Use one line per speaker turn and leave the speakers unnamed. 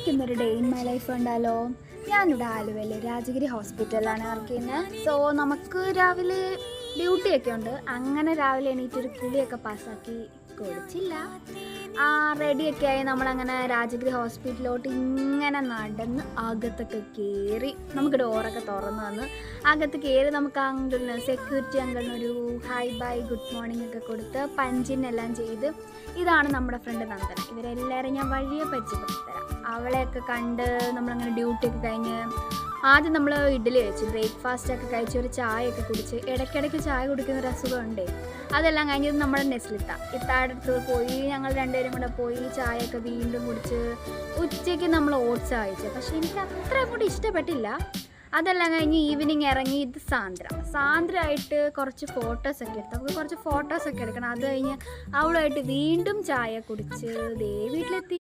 നമുക്കിന്നൊരു day in my life ഉണ്ടല്ലോ. ഞാനിവിടെ ആലുവയിൽ രാജഗിരി ഹോസ്പിറ്റലിലാണ് വർക്ക് ചെയ്യുന്നത്. സോ നമുക്ക് രാവിലെ ഡ്യൂട്ടിയൊക്കെ ഉണ്ട്. അങ്ങനെ രാവിലെ എണീറ്റൊരു കുളിയൊക്കെ പാസ്സാക്കി കുളിച്ചില്ല, റെഡിയൊക്കെ ആയി നമ്മളങ്ങനെ രാജഗിരി ഹോസ്പിറ്റലിലോട്ട് ഇങ്ങനെ നടന്ന് അകത്തൊക്കെ കയറി. നമുക്ക് ഡോറൊക്കെ തുറന്ന് വന്ന് അകത്ത് കയറി നമുക്ക് അങ്കിളിന് സെക്യൂരിറ്റി അങ്കിളിനൊരു ഹായ് ബൈ ഗുഡ് മോർണിംഗ് ഒക്കെ കൊടുത്ത് പഞ്ചിനെല്ലാം ചെയ്ത്. ഇതാണ് നമ്മുടെ ഫ്രണ്ട് നന്ദന. ഇവരെല്ലാവരും ഞാൻ വഴിയെ പരിചയപ്പെടുത്തി തരാം. അവളെയൊക്കെ കണ്ട് നമ്മളങ്ങനെ ഡ്യൂട്ടിയൊക്കെ കഴിഞ്ഞ് ആദ്യം നമ്മൾ ഇഡ്ഡലി കഴിച്ച് ബ്രേക്ക്ഫാസ്റ്റൊക്കെ കഴിച്ച് ഒരു ചായയൊക്കെ കുടിച്ച്, ഇടയ്ക്കിടയ്ക്ക് ചായ കുടിക്കുന്ന ഒരു അസുഖമുണ്ട്. അതെല്ലാം കഴിഞ്ഞത് നമ്മുടെ ഇത്താടെ അടുത്ത് പോയി ഞങ്ങൾ രണ്ടുപേരും കൂടെ പോയി ചായയൊക്കെ വീണ്ടും കുടിച്ച് ഉച്ചയ്ക്ക് നമ്മൾ ഓട്സ് കഴിച്ചത്. പക്ഷേ എനിക്ക് അത്ര അങ്ങോട്ട് ഇഷ്ടപ്പെട്ടില്ല. അതെല്ലാം കഴിഞ്ഞ് ഈവനിങ് ഇറങ്ങി. ഇത് സാന്ദ്രമായിട്ട് കുറച്ച് ഫോട്ടോസൊക്കെ എടുത്തു. നമുക്ക് കുറച്ച് ഫോട്ടോസൊക്കെ എടുക്കണം. അത് കഴിഞ്ഞ് അവളുമായിട്ട് വീണ്ടും ചായ കുടിച്ച് വീട്ടിലെത്തി.